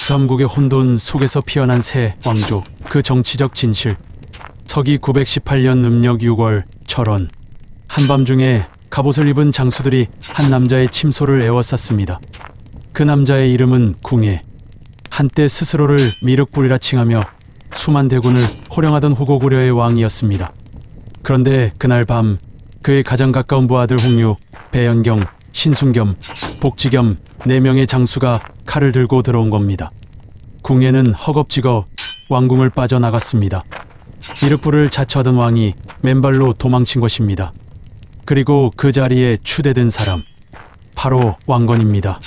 수삼국의 혼돈 속에서 피어난 새 왕조, 그 정치적 진실. 서기 918년 음력 6월 철원. 한밤중에 갑옷을 입은 장수들이 한 남자의 침소를 에워쌌습니다. 그 남자의 이름은 궁예. 한때 스스로를 미륵불이라 칭하며 수만 대군을 호령하던 호고구려의 왕이었습니다. 그런데 그날 밤 그의 가장 가까운 부하들 홍유, 배연경, 신순겸, 복지겸 4명의 장수가 칼을 들고 들어온 겁니다. 궁예는 허겁지겁 왕궁을 빠져나갔습니다. 미륵불을 자처하던 왕이 맨발로 도망친 것입니다. 그리고 그 자리에 추대된 사람, 바로 왕건입니다.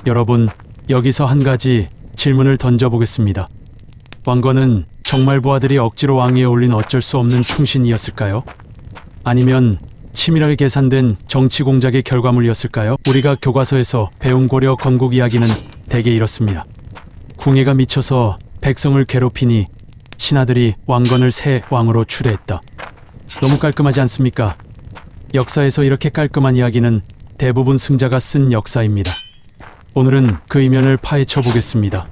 여러분, 여기서 한 가지 질문을 던져보겠습니다. 왕건은 정말 부하들이 억지로 왕위에 올린 어쩔 수 없는 충신이었을까요? 아니면 치밀하게 계산된 정치 공작의 결과물이었을까요? 우리가 교과서에서 배운 고려 건국 이야기는 대개 이렇습니다. 궁예가 미쳐서 백성을 괴롭히니 신하들이 왕건을 새 왕으로 추대했다. 너무 깔끔하지 않습니까? 역사에서 이렇게 깔끔한 이야기는 대부분 승자가 쓴 역사입니다. 오늘은 그 이면을 파헤쳐 보겠습니다.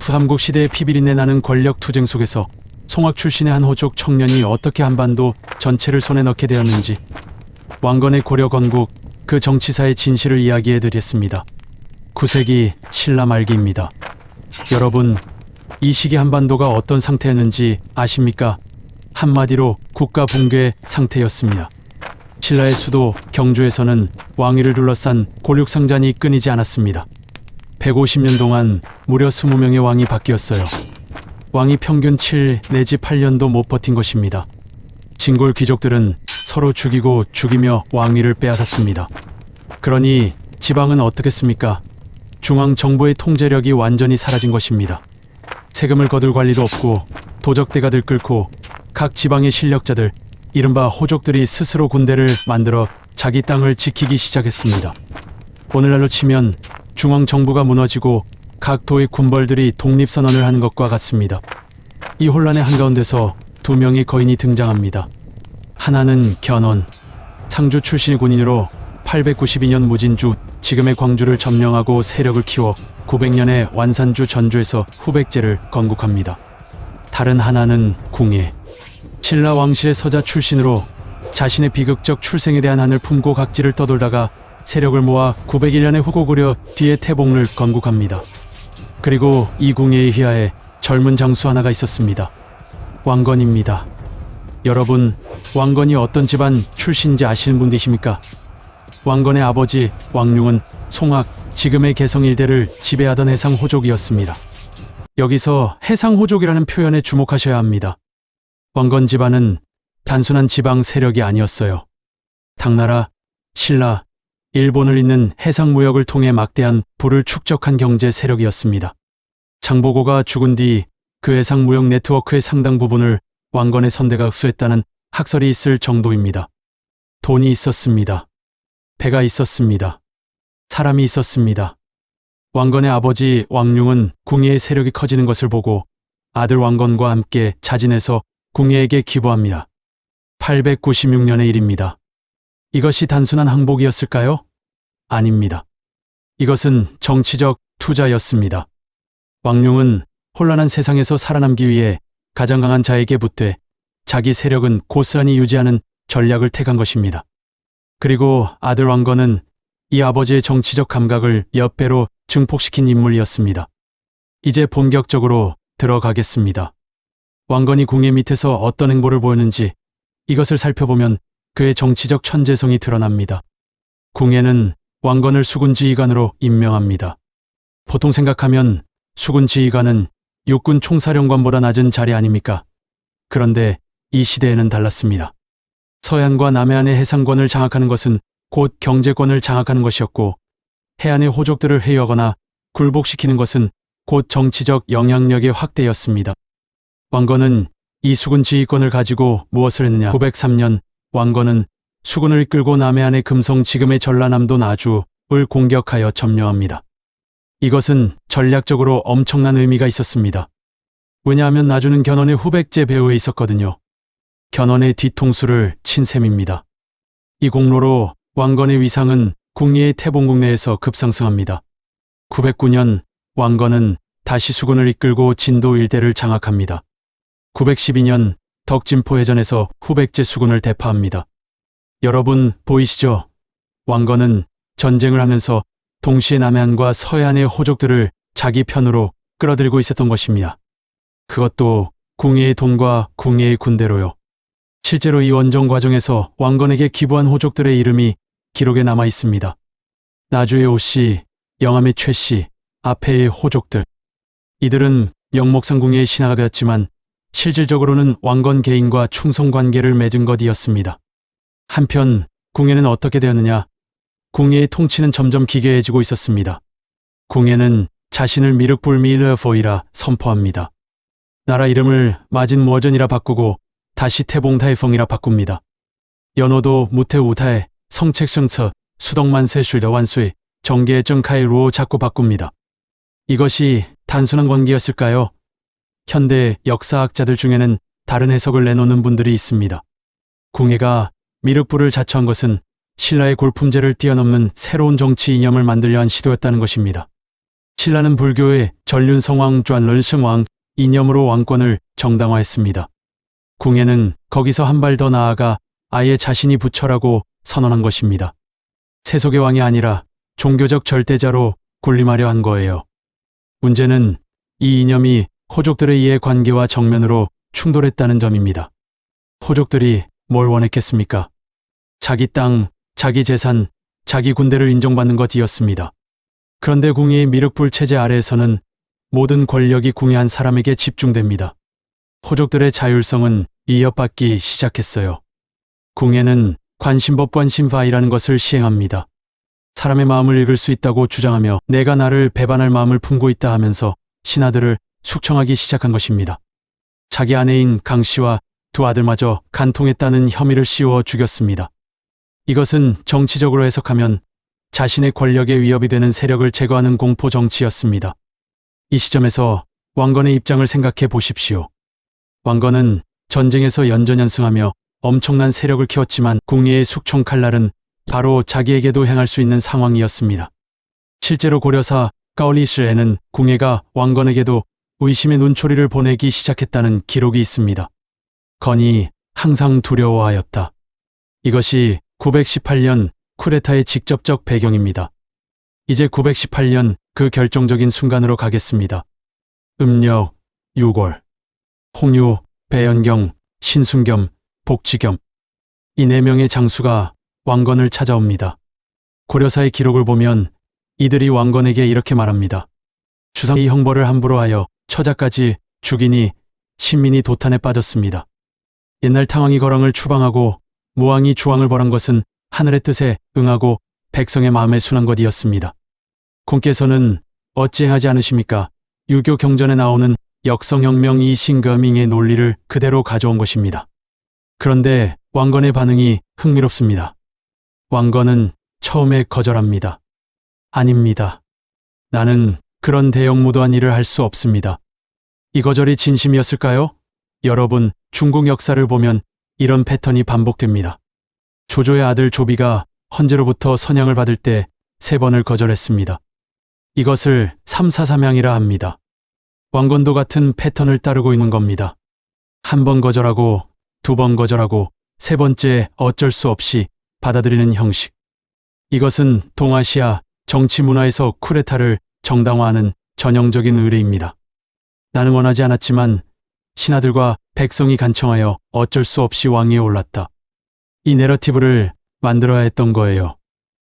수삼국 시대의 피비린내 나는 권력 투쟁 속에서 송악 출신의 한 호족 청년이 어떻게 한반도 전체를 손에 넣게 되었는지, 왕건의 고려 건국, 그 정치사의 진실을 이야기해 드렸습니다. 9세기 신라 말기입니다. 여러분, 이 시기 한반도가 어떤 상태였는지 아십니까? 한마디로 국가 붕괴 상태였습니다. 신라의 수도 경주에서는 왕위를 둘러싼 골육상잔이 끊이지 않았습니다. 150년 동안 무려 20명의 왕이 바뀌었어요. 왕이 평균 7 내지 8년도 못 버틴 것입니다. 진골 귀족들은 서로 죽이고 죽이며 왕위를 빼앗았습니다. 그러니 지방은 어떻겠습니까? 중앙 정부의 통제력이 완전히 사라진 것입니다. 세금을 거둘 관리도 없고 도적대가 들끓고 각 지방의 실력자들, 이른바 호족들이 스스로 군대를 만들어 자기 땅을 지키기 시작했습니다. 오늘날로 치면 중앙 정부가 무너지고 각 도의 군벌들이 독립선언을 하는 것과 같습니다. 이 혼란의 한가운데서 2명의 거인이 등장합니다. 하나는 견훤, 상주 출신의 군인으로 892년 무진주, 지금의 광주를 점령하고 세력을 키워 900년에 완산주 전주에서 후백제를 건국합니다. 다른 하나는 궁예, 신라 왕실의 서자 출신으로 자신의 비극적 출생에 대한 한을 품고 각지를 떠돌다가 세력을 모아 901년에 후고구려 뒤에 태봉을 건국합니다. 그리고 이 궁예의 휘하에 젊은 장수 하나가 있었습니다. 왕건입니다. 여러분, 왕건이 어떤 집안 출신인지 아시는 분 계십니까? 왕건의 아버지 왕룡은 송악, 지금의 개성 일대를 지배하던 해상호족이었습니다. 여기서 해상호족이라는 표현에 주목하셔야 합니다. 왕건 집안은 단순한 지방 세력이 아니었어요. 당나라, 신라, 일본을 잇는 해상무역을 통해 막대한 부를 축적한 경제 세력이었습니다. 장보고가 죽은 뒤 그 해상무역 네트워크의 상당 부분을 왕건의 선대가 흡수했다는 학설이 있을 정도입니다. 돈이 있었습니다. 배가 있었습니다. 사람이 있었습니다. 왕건의 아버지 왕룡은 궁예의 세력이 커지는 것을 보고 아들 왕건과 함께 자진해서 궁예에게 기부합니다. 896년의 일입니다. 이것이 단순한 항복이었을까요? 아닙니다. 이것은 정치적 투자였습니다. 왕룡은 혼란한 세상에서 살아남기 위해 가장 강한 자에게 붙되 자기 세력은 고스란히 유지하는 전략을 택한 것입니다. 그리고 아들 왕건은 이 아버지의 정치적 감각을 몇 배로 증폭시킨 인물이었습니다. 이제 본격적으로 들어가겠습니다. 왕건이 궁예 밑에서 어떤 행보를 보였는지 이것을 살펴보면 그의 정치적 천재성이 드러납니다. 궁예는 왕건을 수군지휘관으로 임명합니다. 보통 생각하면 수군지휘관은 육군 총사령관보다 낮은 자리 아닙니까? 그런데 이 시대에는 달랐습니다. 서해안과 남해안의 해상권을 장악하는 것은 곧 경제권을 장악하는 것이었고, 해안의 호족들을 회유하거나 굴복시키는 것은 곧 정치적 영향력의 확대였습니다. 왕건은 이 수군 지휘권을 가지고 무엇을 했느냐? 903년 왕건은 수군을 이끌고 남해안의 금성, 지금의 전라남도 나주를 공격하여 점령합니다. 이것은 전략적으로 엄청난 의미가 있었습니다. 왜냐하면 나주는 견훤의 후백제 배후에 있었거든요. 견훤의 뒤통수를 친 셈입니다. 이 공로로 왕건의 위상은 궁예의 태봉국 내에서 급상승합니다. 909년 왕건은 다시 수군을 이끌고 진도 일대를 장악합니다. 912년 덕진포해전에서 후백제 수군을 대파합니다. 여러분 보이시죠? 왕건은 전쟁을 하면서 동시에 남해안과 서해안의 호족들을 자기 편으로 끌어들이고 있었던 것입니다. 그것도 궁예의 돈과 궁예의 군대로요. 실제로 이 원정 과정에서 왕건에게 기부한 호족들의 이름이 기록에 남아 있습니다. 나주의 오씨, 영암의 최씨, 앞해의 호족들. 이들은 영목상 궁예의 신하가 되었지만 실질적으로는 왕건 개인과 충성 관계를 맺은 것이었습니다. 한편 궁예는 어떻게 되었느냐? 궁예의 통치는 점점 기괴해지고 있었습니다. 궁예는 자신을 미륵불미르포이라 선포합니다. 나라 이름을 마진모전이라 바꾸고 다시 태봉타이펑이라 바꿉니다. 연호도 무태우타에 성책승처 수덕만세 슐더완수의 정계의 정카이루오 자꾸 바꿉니다. 이것이 단순한 관계였을까요? 현대 역사학자들 중에는 다른 해석을 내놓는 분들이 있습니다. 궁예가 미륵불을 자처한 것은 신라의 골품제를 뛰어넘는 새로운 정치 이념을 만들려 한 시도였다는 것입니다. 신라는 불교의 전륜성왕 쭌런승왕 이념으로 왕권을 정당화했습니다. 궁예는 거기서 한 발 더 나아가 아예 자신이 부처라고 선언한 것입니다. 세속의 왕이 아니라 종교적 절대자로 군림하려 한 거예요. 문제는 이 이념이 호족들의 이해 관계와 정면으로 충돌했다는 점입니다. 호족들이 뭘 원했겠습니까? 자기 땅, 자기 재산, 자기 군대를 인정받는 것이었습니다. 그런데 궁예의 미륵불 체제 아래에서는 모든 권력이 궁예 한 사람에게 집중됩니다. 호족들의 자율성은 이어받기 시작했어요. 궁예는 관심법관심파이라는 것을 시행합니다. 사람의 마음을 읽을 수 있다고 주장하며 내가 나를 배반할 마음을 품고 있다 하면서 신하들을 숙청하기 시작한 것입니다. 자기 아내인 강씨와 두 아들마저 간통했다는 혐의를 씌워 죽였습니다. 이것은 정치적으로 해석하면 자신의 권력에 위협이 되는 세력을 제거하는 공포 정치였습니다. 이 시점에서 왕건의 입장을 생각해 보십시오. 왕건은 전쟁에서 연전연승하며 엄청난 세력을 키웠지만 궁예의 숙청 칼날은 바로 자기에게도 행할 수 있는 상황이었습니다. 실제로 고려사 까올리스에는 궁예가 왕건에게도 의심의 눈초리를 보내기 시작했다는 기록이 있습니다. 건이 항상 두려워하였다. 이것이 918년 쿠데타의 직접적 배경입니다. 이제 918년 그 결정적인 순간으로 가겠습니다. 음력 6월 홍유, 배연경, 신순겸, 복지겸 이 4명의 장수가 왕건을 찾아옵니다. 고려사의 기록을 보면 이들이 왕건에게 이렇게 말합니다. 주상이 형벌을 함부로 하여 처자까지 죽이니 신민이 도탄에 빠졌습니다. 옛날 탕왕이 거랑을 추방하고 무왕이 주왕을 벌한 것은 하늘의 뜻에 응하고 백성의 마음에 순한 것이었습니다. 공께서는 어찌하지 않으십니까? 유교 경전에 나오는 역성혁명 이신거밍의 논리를 그대로 가져온 것입니다. 그런데 왕건의 반응이 흥미롭습니다. 왕건은 처음에 거절합니다. 아닙니다. 나는 그런 대형무도한 일을 할 수 없습니다. 이 거절이 진심이었을까요? 여러분, 중국 역사를 보면 이런 패턴이 반복됩니다. 조조의 아들 조비가 헌제로부터 선양을 받을 때 3번을 거절했습니다. 이것을 삼사삼양이라 합니다. 왕건도 같은 패턴을 따르고 있는 겁니다. 1번 거절하고 2번 거절하고 3번째 어쩔 수 없이 받아들이는 형식. 이것은 동아시아 정치 문화에서 쿠데타를 정당화하는 전형적인 의례입니다. 나는 원하지 않았지만 신하들과 백성이 간청하여 어쩔 수 없이 왕위에 올랐다. 이 내러티브를 만들어야 했던 거예요.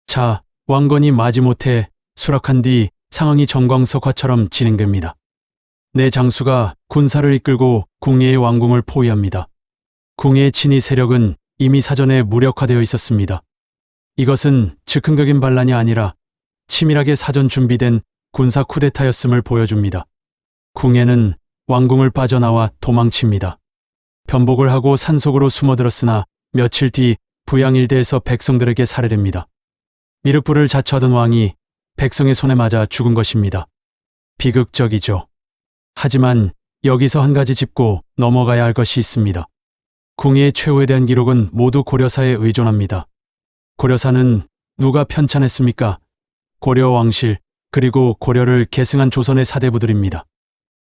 자, 왕건이 마지못해 수락한 뒤 상황이 정광석화처럼 진행됩니다. 내 장수가 군사를 이끌고 궁예의 왕궁을 포위합니다. 궁예의 친위 세력은 이미 사전에 무력화되어 있었습니다. 이것은 즉흥적인 반란이 아니라 치밀하게 사전 준비된 군사 쿠데타였음을 보여줍니다. 궁예는 왕궁을 빠져나와 도망칩니다. 변복을 하고 산속으로 숨어들었으나 며칠 뒤 부양일대에서 백성들에게 살해됩니다. 미륵불을 자처하던 왕이 백성의 손에 맞아 죽은 것입니다. 비극적이죠. 하지만 여기서 한 가지 짚고 넘어가야 할 것이 있습니다. 궁예의 최후에 대한 기록은 모두 고려사에 의존합니다. 고려사는 누가 편찬했습니까? 고려왕실, 그리고 고려를 계승한 조선의 사대부들입니다.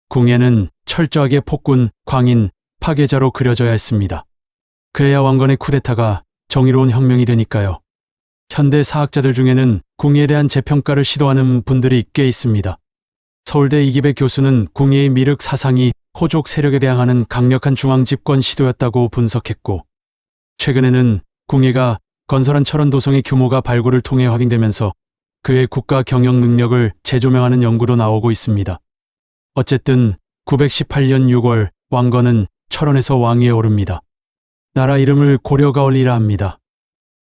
궁예는 철저하게 폭군, 광인, 파괴자로 그려져야 했습니다. 그래야 왕건의 쿠데타가 정의로운 혁명이 되니까요. 현대 사학자들 중에는 궁예에 대한 재평가를 시도하는 분들이 꽤 있습니다. 서울대 이기배 교수는 궁예의 미륵 사상이 호족 세력에 대항하는 강력한 중앙 집권 시도였다고 분석했고, 최근에는 궁예가 건설한 철원 도성의 규모가 발굴을 통해 확인되면서 그의 국가 경영 능력을 재조명하는 연구도 나오고 있습니다. 어쨌든 918년 6월 왕건은 철원에서 왕위에 오릅니다. 나라 이름을 고려가 올리라 합니다.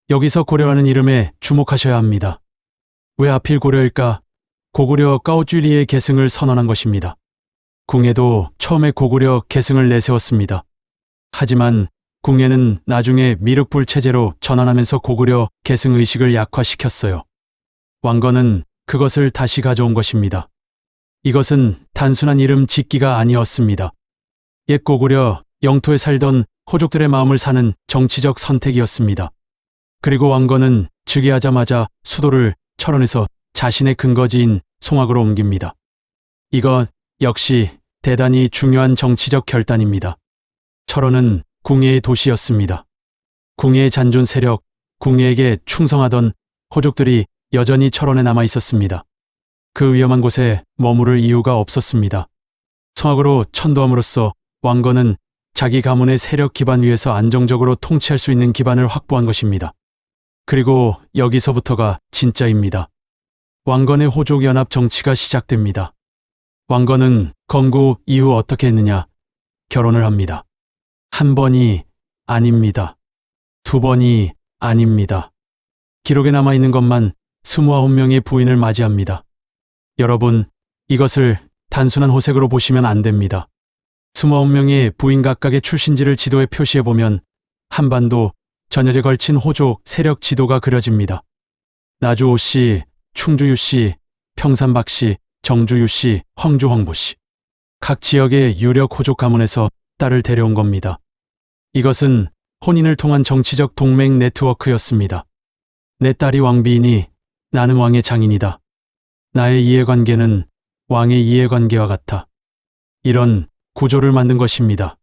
여기서 고려라는 이름에 주목하셔야 합니다. 왜 하필 고려일까? 고구려 까오쥐리의 계승을 선언한 것입니다. 궁예도 처음에 고구려 계승을 내세웠습니다. 하지만 궁예는 나중에 미륵불 체제로 전환하면서 고구려 계승 의식을 약화시켰어요. 왕건은 그것을 다시 가져온 것입니다. 이것은 단순한 이름 짓기가 아니었습니다. 옛 고구려 영토에 살던 호족들의 마음을 사는 정치적 선택이었습니다. 그리고 왕건은 즉위하자마자 수도를 철원에서 자신의 근거지인 송악으로 옮깁니다. 이것 역시 대단히 중요한 정치적 결단입니다. 철원은 궁예의 도시였습니다. 궁예의 잔존 세력, 궁예에게 충성하던 호족들이 여전히 철원에 남아 있었습니다. 그 위험한 곳에 머무를 이유가 없었습니다. 성악으로 천도함으로써 왕건은 자기 가문의 세력 기반 위에서 안정적으로 통치할 수 있는 기반을 확보한 것입니다. 그리고 여기서부터가 진짜입니다. 왕건의 호족 연합 정치가 시작됩니다. 왕건은 건국 이후 어떻게 했느냐? 결혼을 합니다. 한 번이 아닙니다. 두 번이 아닙니다. 기록에 남아있는 것만 29명의 부인을 맞이합니다. 여러분, 이것을 단순한 호색으로 보시면 안 됩니다. 29명의 부인 각각의 출신지를 지도에 표시해보면 한반도 전열에 걸친 호족 세력 지도가 그려집니다. 나주 오씨, 충주 유씨, 평산 박씨, 정주 유씨, 황주 황보씨. 각 지역의 유력 호족 가문에서 딸을 데려온 겁니다. 이것은 혼인을 통한 정치적 동맹 네트워크였습니다. 내 딸이 왕비이니 나는 왕의 장인이다. 나의 이해관계는 왕의 이해관계와 같아. 이런 구조를 만든 것입니다.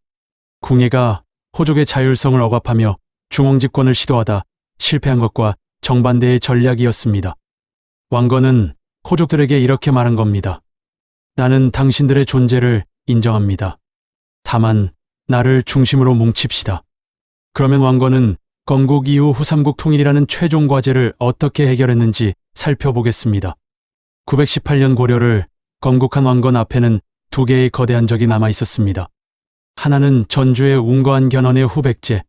궁예가 호족의 자율성을 억압하며 중앙집권을 시도하다 실패한 것과 정반대의 전략이었습니다. 왕건은 호족들에게 이렇게 말한 겁니다. 나는 당신들의 존재를 인정합니다. 다만 나를 중심으로 뭉칩시다. 그러면 왕건은 건국 이후 후삼국 통일이라는 최종 과제를 어떻게 해결했는지 살펴보겠습니다. 918년 고려를 건국한 왕건 앞에는 두 개의 거대한 적이 남아 있었습니다. 하나는 전주의 운거한 견훤의 후백제,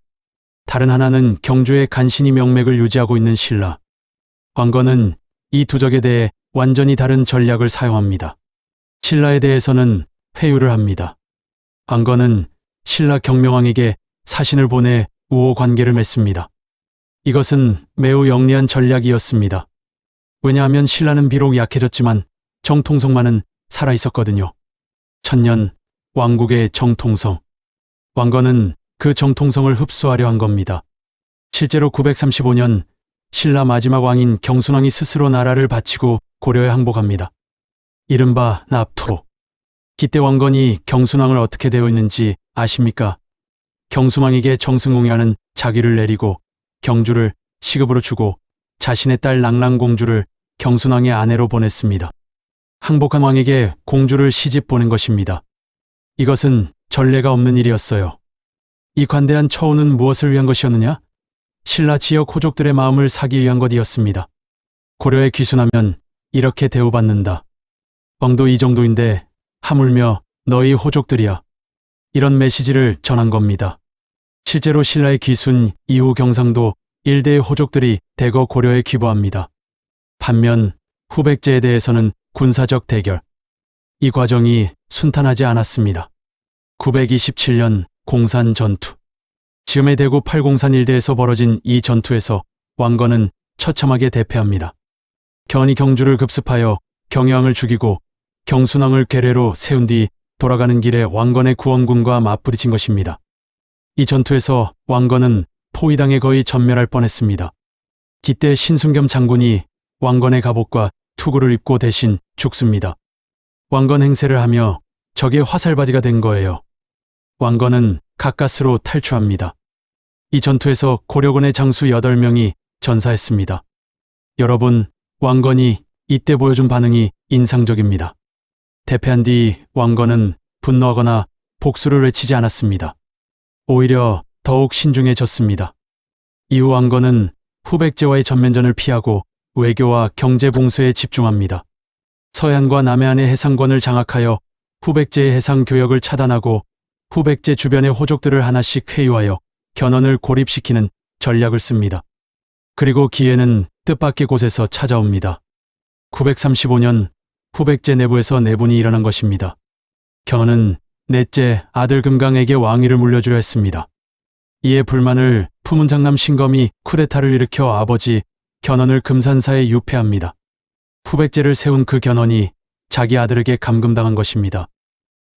다른 하나는 경주의 간신히 명맥을 유지하고 있는 신라. 왕건은 이 두 적에 대해 완전히 다른 전략을 사용합니다. 신라에 대해서는 회유를 합니다. 왕건은 신라 경명왕에게 사신을 보내 우호 관계를 맺습니다. 이것은 매우 영리한 전략이었습니다. 왜냐하면 신라는 비록 약해졌지만 정통성만은 살아있었거든요. 천년 왕국의 정통성. 왕건은 그 정통성을 흡수하려 한 겁니다. 실제로 935년 신라 마지막 왕인 경순왕이 스스로 나라를 바치고 고려에 항복합니다. 이른바 납토. 기때 왕건이 경순왕을 어떻게 되어 있는지 아십니까? 경순왕에게 정승공이라는 자기를 내리고 경주를 시급으로 주고 자신의 딸 랑랑공주를 경순왕의 아내로 보냈습니다. 항복한 왕에게 공주를 시집 보낸 것입니다. 이것은 전례가 없는 일이었어요. 이 관대한 처우는 무엇을 위한 것이었느냐? 신라 지역 호족들의 마음을 사기 위한 것이었습니다. 고려에 귀순하면 이렇게 대우받는다. 왕도 이 정도인데 하물며 너희 호족들이야. 이런 메시지를 전한 겁니다. 실제로 신라의 귀순 이후 경상도 일대의 호족들이 대거 고려에 귀부합니다. 반면 후백제에 대해서는 군사적 대결. 이 과정이 순탄하지 않았습니다. 927년 공산 전투. 지금의 대구 팔공산 일대에서 벌어진 이 전투에서 왕건은 처참하게 대패합니다. 견이 경주를 급습하여 경여왕을 죽이고 경순왕을 괴뢰로 세운 뒤 돌아가는 길에 왕건의 구원군과 맞부딪힌 것입니다. 이 전투에서 왕건은 포위당해 거의 전멸할 뻔했습니다. 기때 신순겸 장군이 왕건의 갑옷과 투구를 입고 대신 죽습니다. 왕건 행세를 하며 적의 화살바디가 된 거예요. 왕건은 가까스로 탈출합니다. 이 전투에서 고려군의 장수 8명이 전사했습니다. 여러분, 왕건이 이때 보여준 반응이 인상적입니다. 대패한 뒤 왕건은 분노하거나 복수를 외치지 않았습니다. 오히려 더욱 신중해졌습니다. 이후 왕건은 후백제와의 전면전을 피하고 외교와 경제 봉쇄에 집중합니다. 서해안과 남해안의 해상권을 장악하여 후백제의 해상 교역을 차단하고 후백제 주변의 호족들을 하나씩 회유하여 견훤을 고립시키는 전략을 씁니다. 그리고 기회는 뜻밖의 곳에서 찾아옵니다. 935년 후백제 내부에서 내분이 일어난 것입니다. 견훤은 넷째 아들 금강에게 왕위를 물려주려 했습니다. 이에 불만을 품은 장남 신검이 쿠데타를 일으켜 아버지 견훤을 금산사에 유폐합니다. 후백제를 세운 그 견훤이 자기 아들에게 감금당한 것입니다.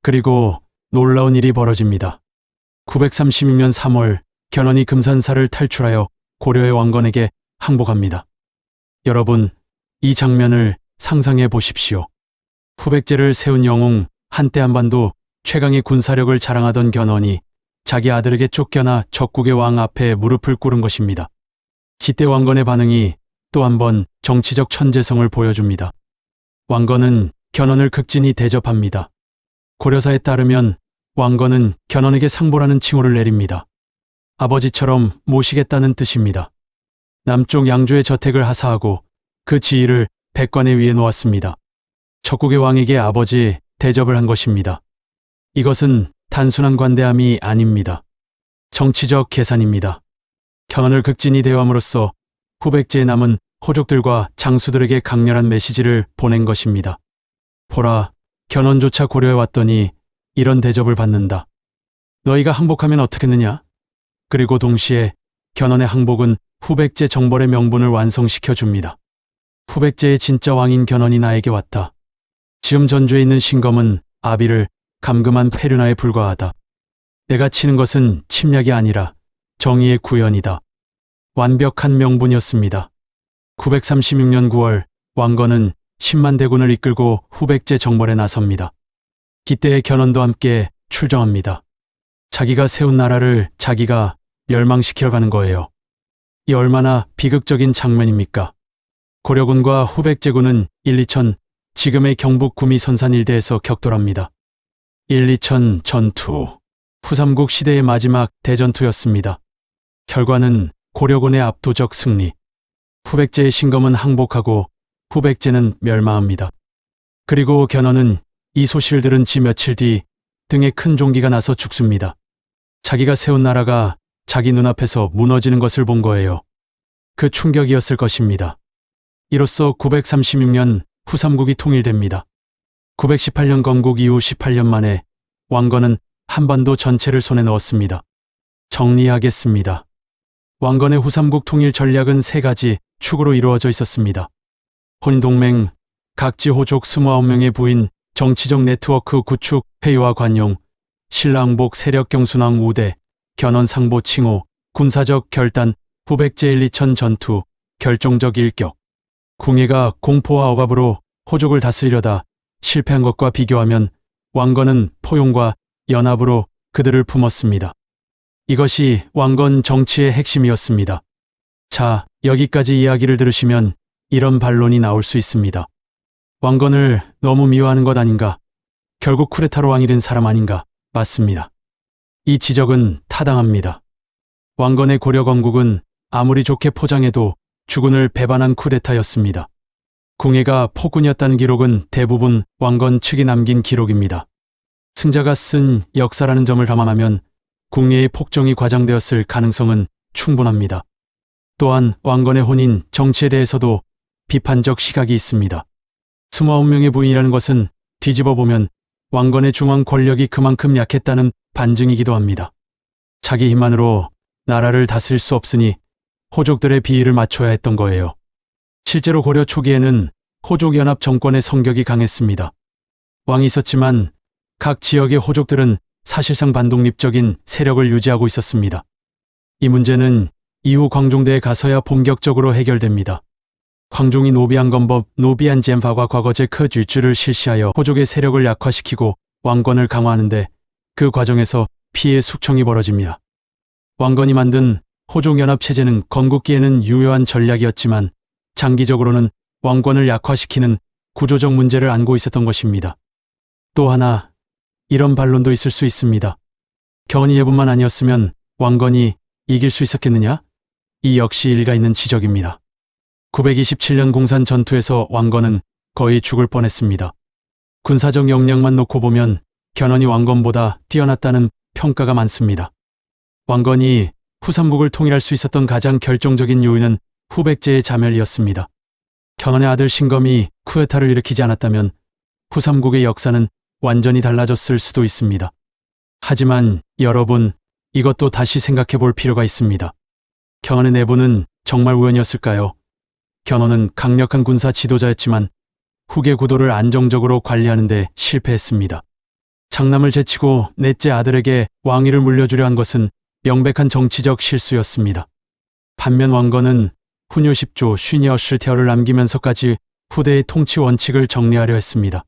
그리고 놀라운 일이 벌어집니다. 936년 3월 견훤이 금산사를 탈출하여 고려의 왕건에게 항복합니다. 여러분, 이 장면을 상상해 보십시오. 후백제를 세운 영웅, 한때 한반도 최강의 군사력을 자랑하던 견훤이 자기 아들에게 쫓겨나 적국의 왕 앞에 무릎을 꿇은 것입니다. 이때 왕건의 반응이 또 한 번 정치적 천재성을 보여줍니다. 왕건은 견훤을 극진히 대접합니다. 고려사에 따르면 왕건은 견훤에게 상보라는 칭호를 내립니다. 아버지처럼 모시겠다는 뜻입니다. 남쪽 양주의 저택을 하사하고 그 지위를 백관에 위에 놓았습니다. 적국의 왕에게 아버지 대접을 한 것입니다. 이것은 단순한 관대함이 아닙니다. 정치적 계산입니다. 견훤을 극진히 대우함으로써 후백제에 남은 호족들과 장수들에게 강렬한 메시지를 보낸 것입니다. 보라, 견훤조차 고려해 왔더니 이런 대접을 받는다. 너희가 항복하면 어떻겠느냐? 그리고 동시에 견훤의 항복은 후백제 정벌의 명분을 완성시켜 줍니다. 후백제의 진짜 왕인 견훤이 나에게 왔다. 지금 전주에 있는 신검은 아비를 감금한 페륜나에 불과하다. 내가 치는 것은 침략이 아니라 정의의 구현이다. 완벽한 명분이었습니다. 936년 9월 왕건은 10만 대군을 이끌고 후백제 정벌에 나섭니다. 이때의 견훤도 함께 출정합니다. 자기가 세운 나라를 자기가 멸망시키러 가는 거예요. 이 얼마나 비극적인 장면입니까? 고려군과 후백제군은 1~2천, 지금의 경북 구미 선산 일대에서 격돌합니다. 1~2천 전투, 후삼국 시대의 마지막 대전투였습니다. 결과는 고려군의 압도적 승리. 후백제의 신검은 항복하고 후백제는 멸망합니다. 그리고 견훤은 이 소식을 들은 지 며칠 뒤 등에 큰 종기가 나서 죽습니다. 자기가 세운 나라가 자기 눈앞에서 무너지는 것을 본 거예요. 그 충격이었을 것입니다. 이로써 936년 후삼국이 통일됩니다. 918년 건국 이후 18년 만에 왕건은 한반도 전체를 손에 넣었습니다. 정리하겠습니다. 왕건의 후삼국 통일 전략은 3가지 축으로 이루어져 있었습니다. 혼인동맹, 각지 호족 29명의 부인, 정치적 네트워크 구축, 회유와 관용, 신라항복 세력 경순왕 우대, 견훤 상보 칭호, 군사적 결단, 후백제 1~2천 전투, 결정적 일격. 궁예가 공포와 억압으로 호족을 다스리려다 실패한 것과 비교하면 왕건은 포용과 연합으로 그들을 품었습니다. 이것이 왕건 정치의 핵심이었습니다. 자, 여기까지 이야기를 들으시면 이런 반론이 나올 수 있습니다. 왕건을 너무 미워하는 것 아닌가? 결국 쿠데타로 왕이 된 사람 아닌가? 맞습니다. 이 지적은 타당합니다. 왕건의 고려 건국은 아무리 좋게 포장해도 주군을 배반한 쿠데타였습니다. 궁예가 폭군이었다는 기록은 대부분 왕건 측이 남긴 기록입니다. 승자가 쓴 역사라는 점을 감안하면 궁예의 폭정이 과장되었을 가능성은 충분합니다. 또한 왕건의 혼인 정치에 대해서도 비판적 시각이 있습니다. 29명의 부인이라는 것은 뒤집어 보면 왕건의 중앙 권력이 그만큼 약했다는 반증이기도 합니다. 자기 힘만으로 나라를 다스릴 수 없으니 호족들의 비위를 맞춰야 했던 거예요. 실제로 고려 초기에는 호족연합 정권의 성격이 강했습니다. 왕이 있었지만 각 지역의 호족들은 사실상 반독립적인 세력을 유지하고 있었습니다. 이 문제는 이후 광종대에 가서야 본격적으로 해결됩니다. 황종이 노비안검법 노비안 젠파과 과거제 크쥐주를 실시하여 호족의 세력을 약화시키고 왕권을 강화하는데 그 과정에서 피해 숙청이 벌어집니다. 왕건이 만든 호족연합체제는 건국기에는 유효한 전략이었지만 장기적으로는 왕권을 약화시키는 구조적 문제를 안고 있었던 것입니다. 또 하나 이런 반론도 있을 수 있습니다. 견이해뿐만 아니었으면 왕건이 이길 수 있었겠느냐? 이 역시 일가 있는 지적입니다. 927년 공산 전투에서 왕건은 거의 죽을 뻔했습니다. 군사적 역량만 놓고 보면 견훤이 왕건보다 뛰어났다는 평가가 많습니다. 왕건이 후삼국을 통일할 수 있었던 가장 결정적인 요인은 후백제의 자멸이었습니다. 견훤의 아들 신검이 쿠데타를 일으키지 않았다면 후삼국의 역사는 완전히 달라졌을 수도 있습니다. 하지만 여러분, 이것도 다시 생각해 볼 필요가 있습니다. 견훤의 내부는 정말 우연이었을까요? 견훤은 강력한 군사 지도자였지만 후계 구도를 안정적으로 관리하는 데 실패했습니다. 장남을 제치고 넷째 아들에게 왕위를 물려주려 한 것은 명백한 정치적 실수였습니다. 반면 왕건은 훈요 10조 슈니어 실테어를 남기면서까지 후대의 통치 원칙을 정리하려 했습니다.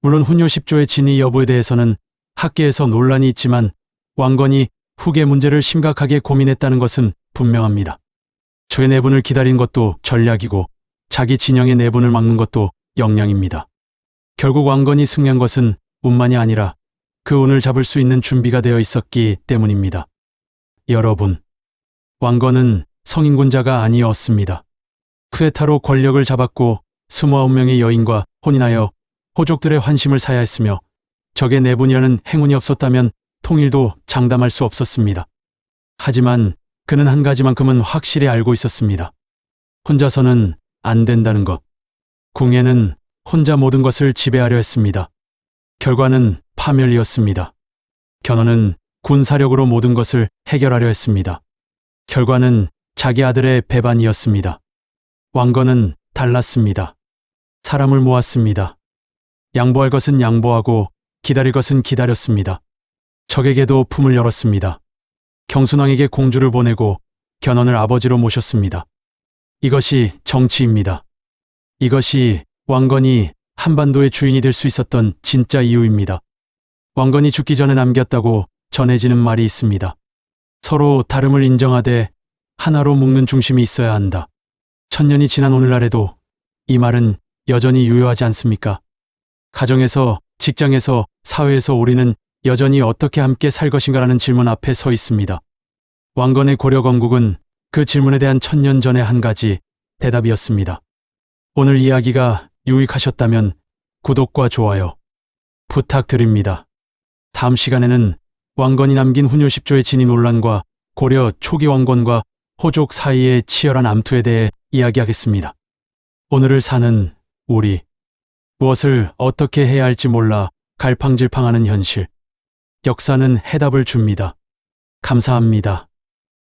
물론 훈요 10조의 진위 여부에 대해서는 학계에서 논란이 있지만 왕건이 후계 문제를 심각하게 고민했다는 것은 분명합니다. 저의 내분을 기다린 것도 전략이고 자기 진영의 내분을 막는 것도 역량입니다. 결국 왕건이 승리한 것은 운만이 아니라 그 운을 잡을 수 있는 준비가 되어 있었기 때문입니다. 여러분, 왕건은 성인군자가 아니었습니다. 쿠데타로 권력을 잡았고 29명의 여인과 혼인하여 호족들의 환심을 사야 했으며 적의 내분이라는 행운이 없었다면 통일도 장담할 수 없었습니다. 하지만 그는 한 가지만큼은 확실히 알고 있었습니다. 혼자서는 안 된다는 것. 궁예는 혼자 모든 것을 지배하려 했습니다. 결과는 파멸이었습니다. 견훤은 군사력으로 모든 것을 해결하려 했습니다. 결과는 자기 아들의 배반이었습니다. 왕건은 달랐습니다. 사람을 모았습니다. 양보할 것은 양보하고 기다릴 것은 기다렸습니다. 적에게도 품을 열었습니다. 경순왕에게 공주를 보내고 견훤을 아버지로 모셨습니다. 이것이 정치입니다. 이것이 왕건이 한반도의 주인이 될 수 있었던 진짜 이유입니다. 왕건이 죽기 전에 남겼다고 전해지는 말이 있습니다. 서로 다름을 인정하되 하나로 묶는 중심이 있어야 한다. 1000년이 지난 오늘날에도 이 말은 여전히 유효하지 않습니까? 가정에서, 직장에서, 사회에서 우리는 여전히 어떻게 함께 살 것인가라는 질문 앞에 서 있습니다. 왕건의 고려 건국은 그 질문에 대한 1000년 전의 한 가지 대답이었습니다. 오늘 이야기가 유익하셨다면 구독과 좋아요 부탁드립니다. 다음 시간에는 왕건이 남긴 훈요 10조의 진위 논란과 고려 초기 왕건과 호족 사이의 치열한 암투에 대해 이야기하겠습니다. 오늘을 사는 우리, 무엇을 어떻게 해야 할지 몰라 갈팡질팡하는 현실. 역사는 해답을 줍니다. 감사합니다.